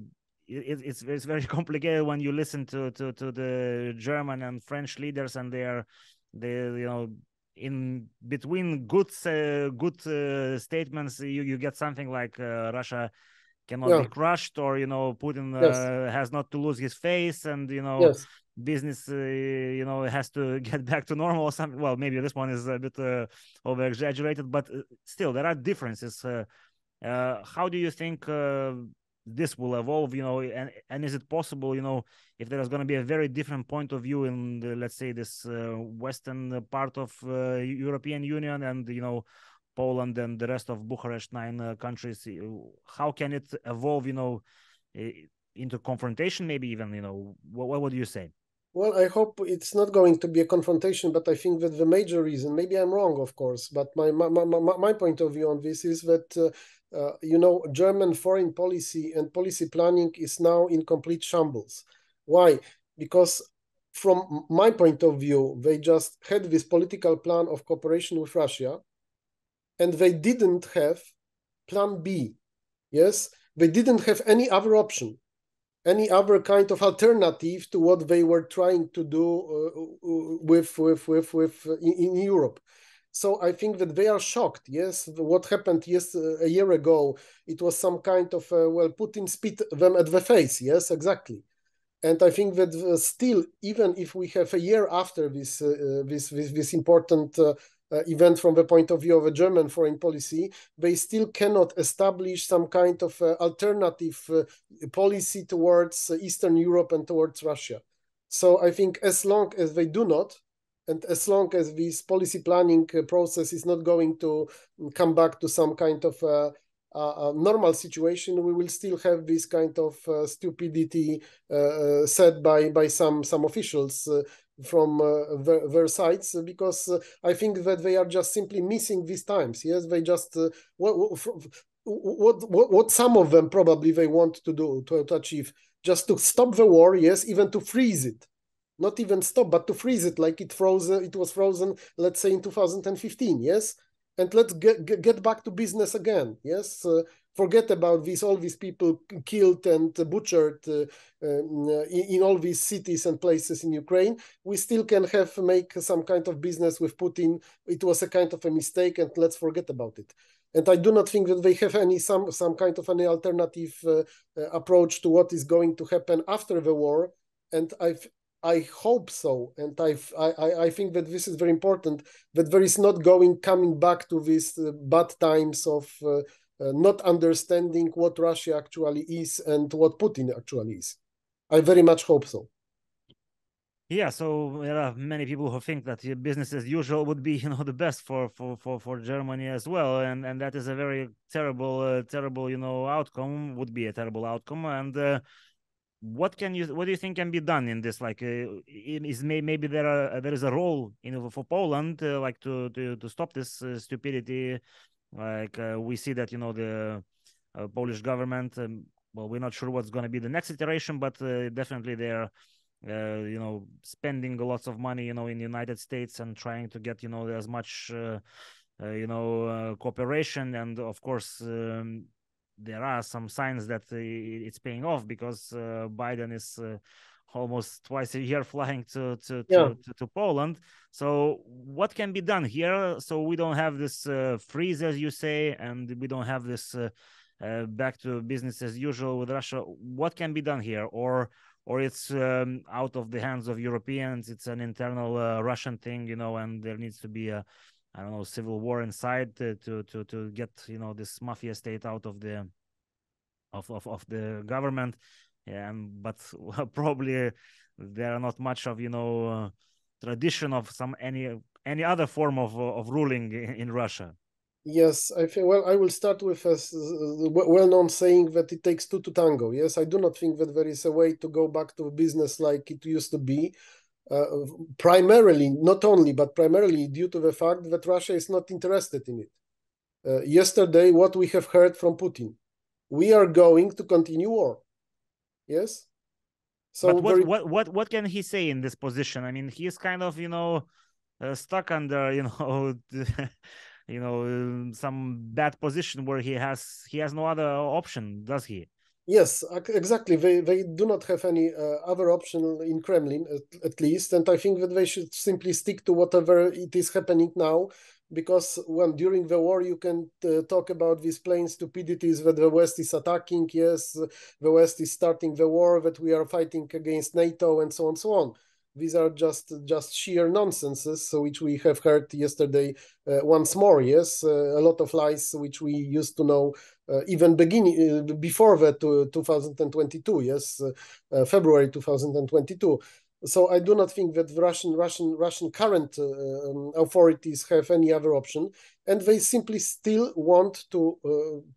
it's very complicated when you listen to the German and French leaders, and they in between good statements, you get something like Russia cannot be crushed, or Putin has not to lose his face, and business has to get back to normal or something. Well, maybe this one is a bit over exaggerated, but still there are differences. How do you think this will evolve, and is it possible, if there is going to be a very different point of view in let's say this western part of European Union, and Poland and the rest of Bucharest 9 countries, how can it evolve, into confrontation, maybe even, what would you say? Well, I hope it's not going to be a confrontation, but I think that the major reason, maybe I'm wrong, of course, but my point of view on this is that, German foreign policy and policy planning is now in complete shambles. Why? Because from my point of view, they just had this political plan of cooperation with Russia, and they didn't have plan B. Yes, they didn't have any other option, any other kind of alternative to what they were trying to do in Europe. So I think that they are shocked. Yes, what happened a year ago, it was some kind of Putin spit them at the face. Yes, exactly. And I think that still, even if we have a year after this important event from the point of view of a German foreign policy, they still cannot establish some kind of alternative policy towards Eastern Europe and towards Russia. So I think as long as they do not, and as long as this policy planning process is not going to come back to some kind of normal situation, we will still have this kind of stupidity said by some officials from their sides, because I think that they are just simply missing these times. Yes, they just what some of them probably they want to do to achieve, just to stop the war. Yes, even to freeze it, not even stop, but to freeze it, like it was frozen, let's say in 2015. Yes, and let's get back to business again. Yes. Forget about all these people killed and butchered in all these cities and places in Ukraine. We still can make some kind of business with Putin. It was a kind of a mistake, and let's forget about it. And I do not think that they have some kind of any alternative approach to what is going to happen after the war. And I hope so, and I think that this is very important, that there is not coming back to these bad times of not understanding what Russia actually is and what Putin actually is. I very much hope so. Yeah, so there are many people who think that business as usual would be, the best for Germany as well, and that is a very terrible, outcome. Would be a terrible outcome, and. What do you think can be done in this? Like, maybe there is a role for Poland, like to stop this stupidity. Like we see that the Polish government. Well, we're not sure what's going to be the next iteration, but definitely they're spending lots of money in the United States and trying to get as much cooperation, and of course. There are some signs that it's paying off, because Biden is almost twice a year flying to Poland. So what can be done here so we don't have this freeze, as you say, and we don't have this back to business as usual with Russia? What can be done here, or it's out of the hands of Europeans? It's an internal Russian thing, and there needs to be a civil war inside to get this mafia state out of the government. But probably there are not much of tradition of any other form of ruling in Russia. Yes, I think. Well, I will start with a well-known saying that it takes two to tango. Yes, I do not think that there is a way to go back to business like it used to be. Primarily, not only, but primarily due to the fact that Russia is not interested in it. Yesterday, what we have heard from Putin, we are going to continue war. Yes. So what can he say in this position? I mean, he's kind of stuck under some bad position where he has no other option, does he? Yes, exactly. They do not have any other option in Kremlin, at least, and I think that they should simply stick to whatever it is happening now, because when during the war you can talk about these plain stupidities that the West is attacking, yes, the West is starting the war, that we are fighting against NATO, and so on, so on. These are just sheer nonsenses, which we have heard yesterday once more. Yes, a lot of lies which we used to know even before that 2022. Yes, February 2022. So I do not think that the Russian current authorities have any other option, and they simply still want to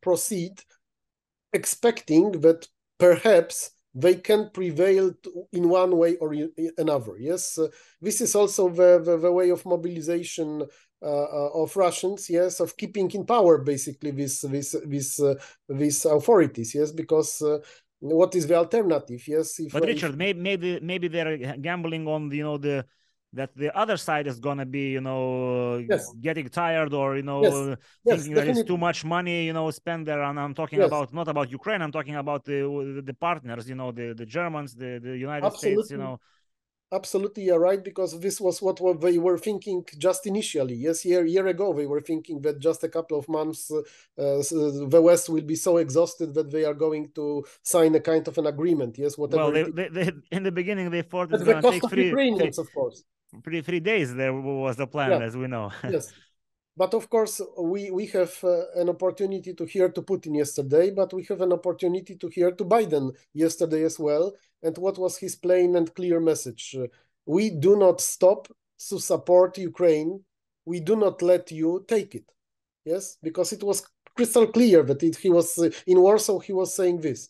proceed, expecting that perhaps they can prevail in one way or another. Yes, this is also the way of mobilization of Russians. Yes, of keeping in power basically these authorities. Yes, because what is the alternative? Yes, but Richard, maybe they're gambling on that the other side is gonna be yes, getting tired, or yes, thinking that definitely. it's too much money spent there. And I'm talking Yes, about, not about Ukraine, I'm talking about the partners, the Germans, the United absolutely. States. Absolutely, you're right, because this was what they were thinking just initially. Yes, year ago, they were thinking that just a couple of months, the West will be so exhausted that they are going to sign a kind of an agreement. Yes, whatever. Well, they in the beginning they thought it's at the going to cost take of Ukrainians, of course. 3 days. There was the plan, Yeah. as we know. Yes. But of course, we have an opportunity to hear to Putin yesterday, but we have an opportunity to hear to Biden yesterday as well. And what was his plain and clear message? We do not stop to support Ukraine. We do not let you take it. Yes, because it was crystal clear that he was in Warsaw, he was saying this.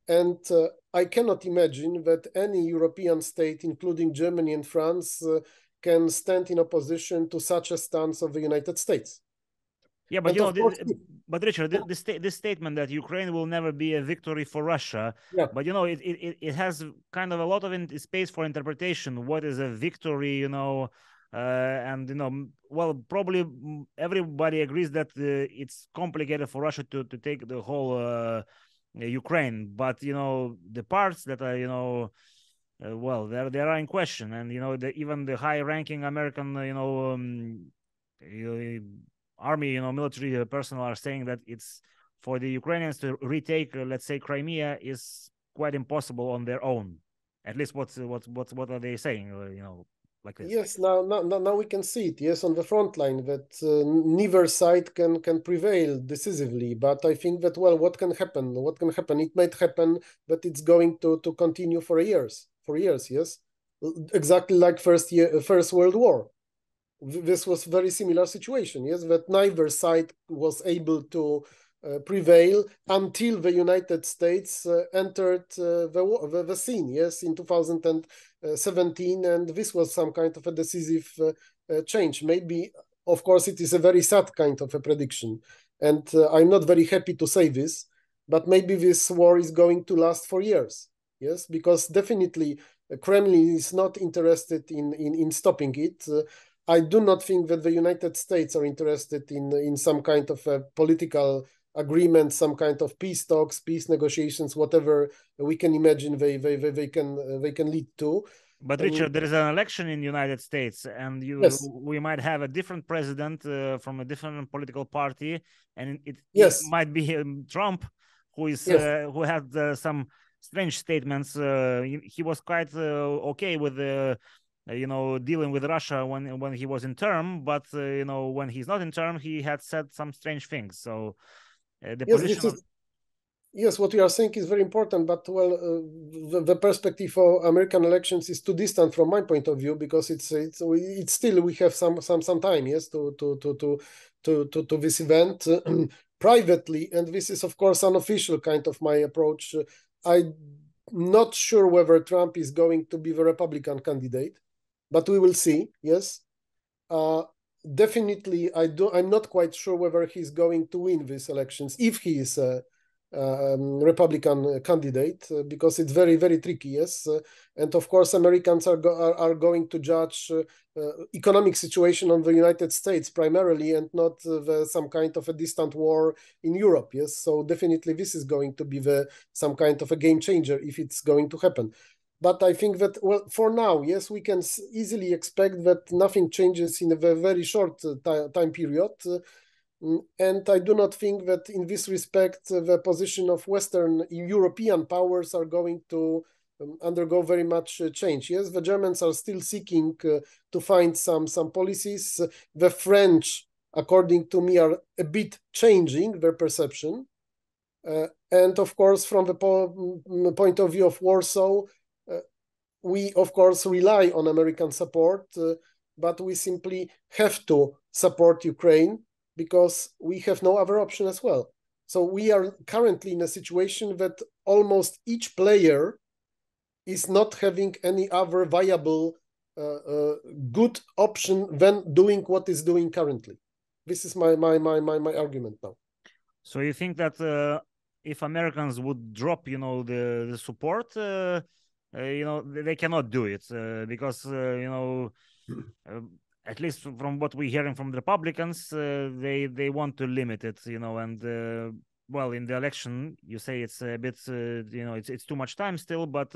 And I cannot imagine that any European state, including Germany and France, can stand in opposition to such a stance of the United States. Yeah, but but Richard, this statement that Ukraine will never be a victory for Russia, yeah. But it has kind of a lot of space for interpretation. What is a victory? And well, probably everybody agrees that it's complicated for Russia to take the whole Ukraine, but the parts that are well, they are in question, and even the high-ranking American army, military personnel are saying that it's for the Ukrainians to retake, let's say, Crimea is quite impossible on their own. At least what are they saying? Like this. Yes, now we can see it. Yes, on the front line that neither side can prevail decisively. But I think that, well, what can happen? What can happen? It might happen that it's going to continue for years. Yes, exactly like First World War. This was very similar situation. Yes, that neither side was able to prevail until the United States entered the scene. Yes, in 2017, and this was some kind of a decisive change. Maybe, of course, it is a very sad kind of a prediction, and I'm not very happy to say this, but maybe this war is going to last for years. Yes, because definitely Kremlin is not interested in stopping it. I do not think that the United States are interested in some kind of a political agreement, some kind of peace talks, peace negotiations, whatever we can imagine they can lead to. But Richard, there is an election in the United States, and we might have a different president from a different political party, and it might be Trump, who who had some strange statements. He was quite okay with dealing with Russia when he was in term, but when he's not in term, he had said some strange things. So the position yes, what you are saying is very important, but well, the perspective of American elections is too distant from my point of view, because it's still, we have some time, yes, to this event privately, and this is of course unofficial kind of my approach. I'm not sure whether Trump is going to be the Republican candidate, but we will see. Yes, definitely, I'm not quite sure whether he's going to win these elections, if he is Republican candidate because it's very, very tricky, yes. And of course, Americans are going to judge economic situation on the United States primarily, and not some kind of a distant war in Europe, yes. So definitely this is going to be some kind of a game changer if it's going to happen. But I think that, well, for now, yes, we can easily expect that nothing changes in a very short time period. And I do not think that in this respect, the position of Western European powers are going to undergo very much change. Yes, the Germans are still seeking to find some policies. The French, according to me, are a bit changing their perception. And of course, from the point of view of Warsaw, we, of course, rely on American support, but we simply have to support Ukraine because we have no other option as well. So we are currently in a situation that almost each player is not having any other viable good option than doing what is doing currently. This is my argument now. So you think that if Americans would drop, the support, they cannot do it because, at least from what we're hearing from the Republicans, they want to limit it, and well, in the election, you say it's a bit, it's too much time still, but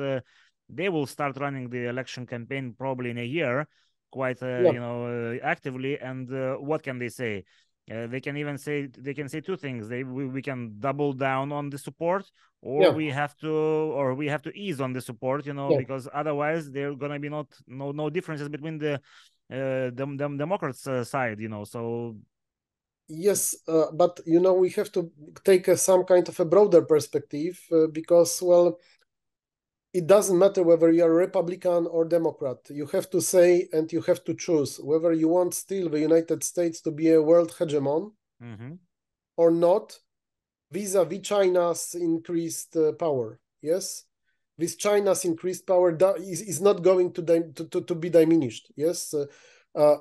they will start running the election campaign probably in a year, quite, actively. And what can they say? They can say two things. We can double down on the support, or we have to ease on the support, because otherwise there gonna be no differences between the Democrats side, so. Yes, but we have to take some kind of a broader perspective because, well, it doesn't matter whether you are Republican or Democrat. You have to say and you have to choose whether you want still the United States to be a world hegemon or not, vis-a-vis China's increased power. Yes, this China's increased power is not going to be diminished. Yes,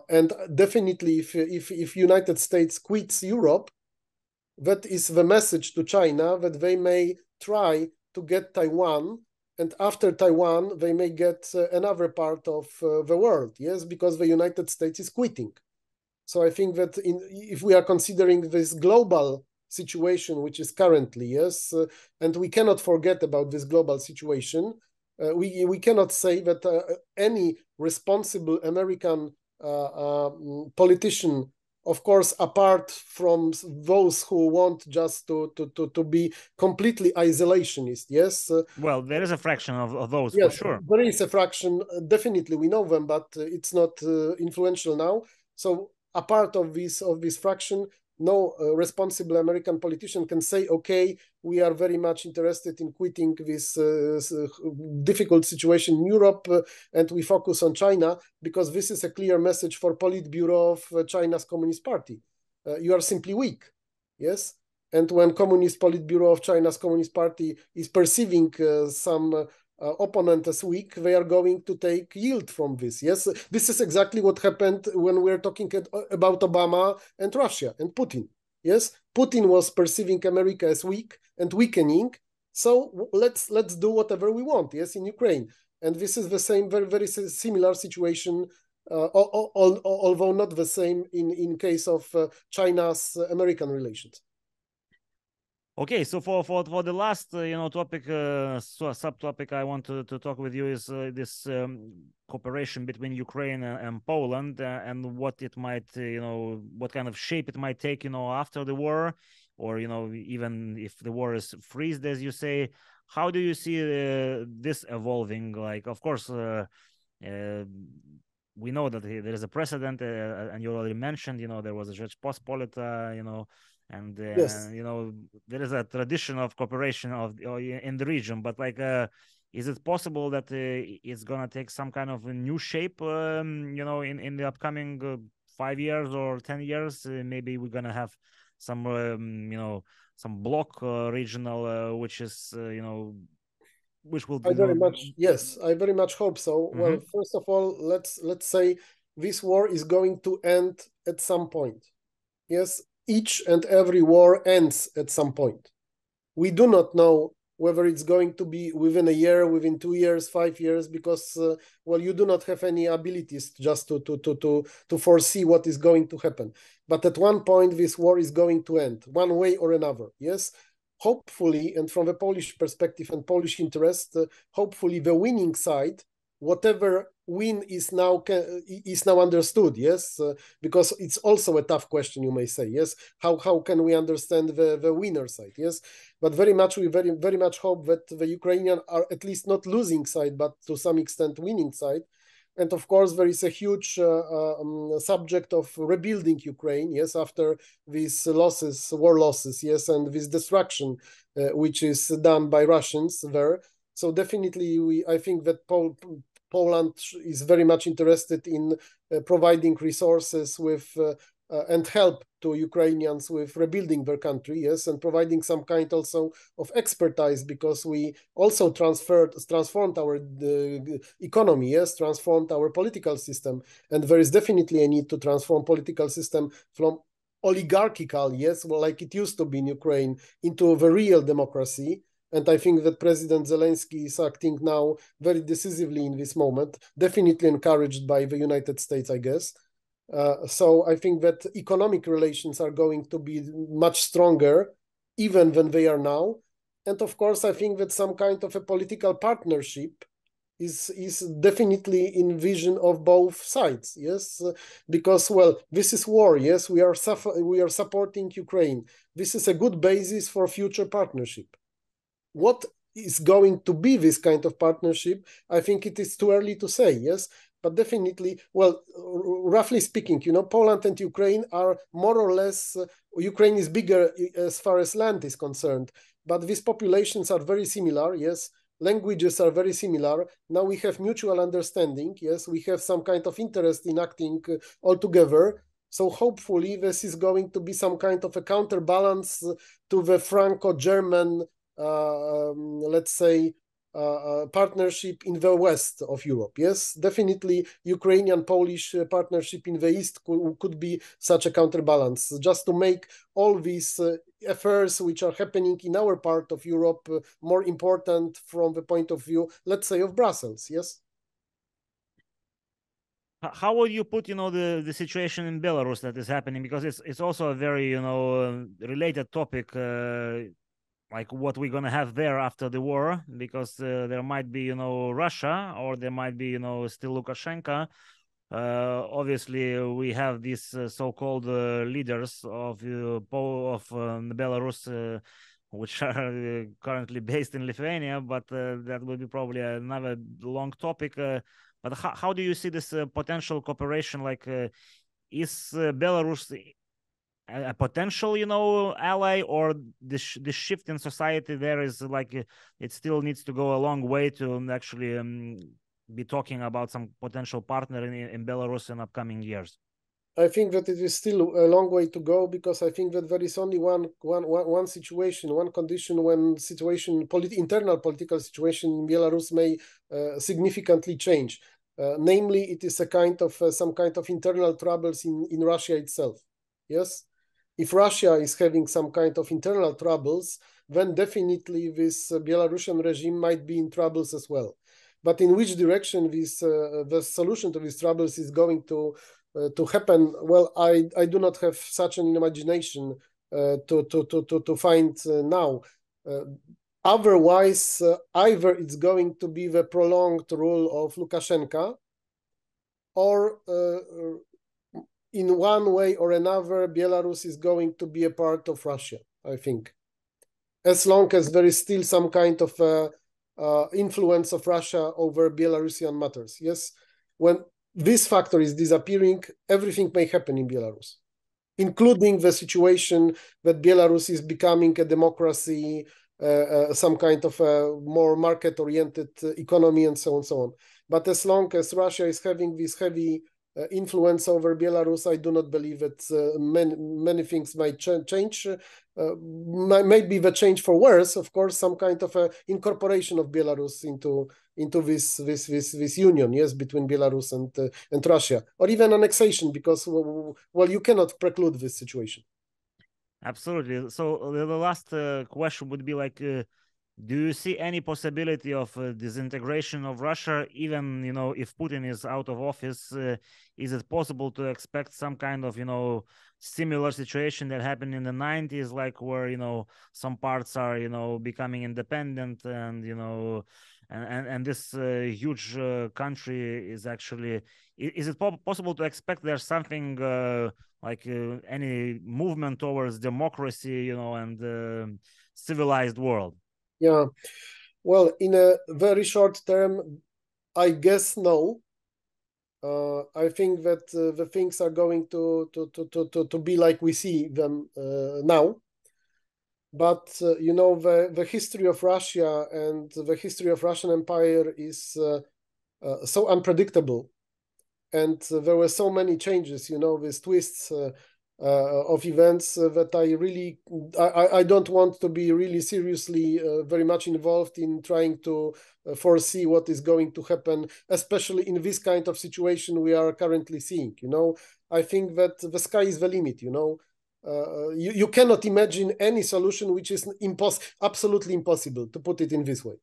and definitely if United States quits Europe, that is the message to China that they may try to get Taiwan. And after Taiwan, they may get another part of the world, yes, because the United States is quitting. So I think that if we are considering this global situation, which is currently, yes, and we cannot forget about this global situation, we cannot say that any responsible American politician, of course, apart from those who want just to be completely isolationist, yes. Well, there is a fraction of those, yes, for sure. There is a fraction, definitely, we know them, but it's not influential now. So apart of this fraction, no responsible American politician can say, okay, we are very much interested in quitting this difficult situation in Europe and we focus on China, because this is a clear message for Politburo of China's Communist Party. You are simply weak, yes? And when Communist Politburo of China's Communist Party is perceiving some opponent as weak, they are going to take yield from this. Yes, this is exactly what happened when we're talking about Obama and Russia and Putin. Yes, Putin was perceiving America as weak and weakening. So let's do whatever we want. Yes, in Ukraine, and this is the same, very, very similar situation. Although not the same in case of China's American relations. Okay, so for the last topic, subtopic I want to talk with you is this cooperation between Ukraine and Poland and what it might what kind of shape it might take after the war, or even if the war is freezed, as you say. How do you see this evolving? Like, of course, we know that there is a precedent, and you already mentioned there was a Rzeczpospolita, and yes. There is a tradition of cooperation in the region, but like is it possible that it's gonna take some kind of a new shape in the upcoming 5 years or 10 years? Maybe we're gonna have some some bloc regional which is which will I very much hope so. Well, first of all, let's say this war is going to end at some point. Yes, each and every war ends at some point. We do not know whether it's going to be within a year, within 2 years, 5 years, because, well, you do not have any abilities just to foresee what is going to happen. But at one point, this war is going to end, one way or another, yes? Hopefully, and from a Polish perspective and Polish interest, hopefully the winning side, whatever win is now understood, yes, because it's also a tough question, you may say, yes. How can we understand the winner side, yes? But we very much hope that the Ukrainians are at least not losing side, but to some extent winning side. And of course, there is a huge subject of rebuilding Ukraine, yes, after these losses, war losses, yes, and this destruction which is done by Russians there. So definitely, I think that Poland is very much interested in providing resources with and help to Ukrainians with rebuilding their country, yes, and providing some kind also of expertise, because we also transformed our economy, yes, transformed our political system, and there is definitely a need to transform political system from oligarchical, yes, well, like it used to be in Ukraine, into the real democracy. And I think that President Zelensky is acting now very decisively in this moment, definitely encouraged by the United States, I guess. So I think that economic relations are going to be much stronger even than they are now. And of course, I think that some kind of a political partnership is definitely in vision of both sides, yes, because, well, this is war, yes, we are supporting Ukraine. This is a good basis for future partnership. What is going to be this kind of partnership? I think it is too early to say, yes, but definitely, well, roughly speaking, you know, Poland and Ukraine are more or less, Ukraine is bigger as far as land is concerned, but these populations are very similar, yes, languages are very similar. Now we have mutual understanding, yes, we have some kind of interest in acting all together. So hopefully this is going to be some kind of a counterbalance to the Franco-German let's say, partnership in the west of Europe. Yes, definitely Ukrainian-Polish partnership in the east could be such a counterbalance, just to make all these affairs which are happening in our part of Europe more important from the point of view, let's say, of Brussels. Yes. How would you put, you know, the situation in Belarus that is happening? Because it's also a very, you know, related topic. Like what we're going to have there after the war, because there might be, you know, Russia, or there might be, you know, still Lukashenko. Obviously, we have these so-called leaders of Belarus, which are currently based in Lithuania, but that will be probably another long topic. But how do you see this potential cooperation? Like, is Belarus a potential, you know, ally, or the shift in society there is like it still needs to go a long way to actually be talking about some potential partner in Belarus in upcoming years? I think that it is still a long way to go, because I think that there is only one situation, one condition when internal political situation in Belarus may significantly change. Namely, it is a kind of some kind of internal troubles in Russia itself. Yes. If Russia is having some kind of internal troubles, then definitely this Belarusian regime might be in troubles as well. But in which direction the solution to these troubles is going to happen, well, I do not have such an imagination to find now. Otherwise, either it's going to be the prolonged rule of Lukashenko, or in one way or another, Belarus is going to be a part of Russia, I think. As long as there is still some kind of influence of Russia over Belarusian matters. Yes, when this factor is disappearing, everything may happen in Belarus, including the situation that Belarus is becoming a democracy, some kind of a more market-oriented economy, and so on, so on. But as long as Russia is having this heavy influence over Belarus, I do not believe that many things might change. Maybe the change for worse, of course, some kind of a incorporation of Belarus into this union, yes, between Belarus and Russia, or even annexation, because, well, you cannot preclude this situation. Absolutely. So the last question would be like, do you see any possibility of disintegration of Russia, even, if Putin is out of office? Is it possible to expect some kind of, similar situation that happened in the 90s, like where, some parts are, becoming independent and, and this huge country is actually, is it possible to expect there's something like any movement towards democracy, and civilized world? Yeah, well, in a very short term, I guess no. I think that the things are going to be like we see them now. But the history of Russia and the history of Russian Empire is so unpredictable, and there were so many changes. These twists of events that I don't want to be really seriously very much involved in trying to foresee what is going to happen, especially in this kind of situation we are currently seeing. I think that the sky is the limit. You cannot imagine any solution which is absolutely impossible, to put it in this way.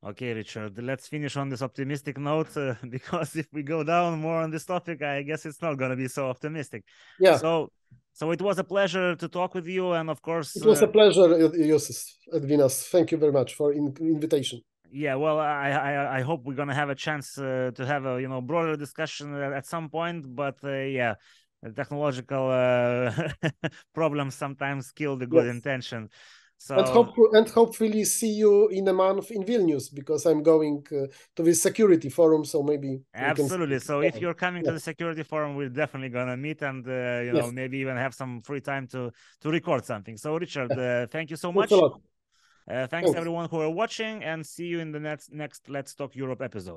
Okay, Richard, let's finish on this optimistic note, because if we go down more on this topic, I guess it's not going to be so optimistic. Yeah. So it was a pleasure to talk with you, and of course, it was a pleasure, Justus Edvinas. Thank you very much for invitation. Yeah, well, I hope we're going to have a chance to have a broader discussion at some point. But yeah, technological problems sometimes kill the good intention. So and hopefully see you in a month in Vilnius, because I'm going to the security forum. So maybe absolutely. So if you're coming to the security forum, we're definitely gonna meet and maybe even have some free time to record something. So Richard, thank you so much. Thanks everyone who are watching, and see you in the next Let's Talk Europe episode.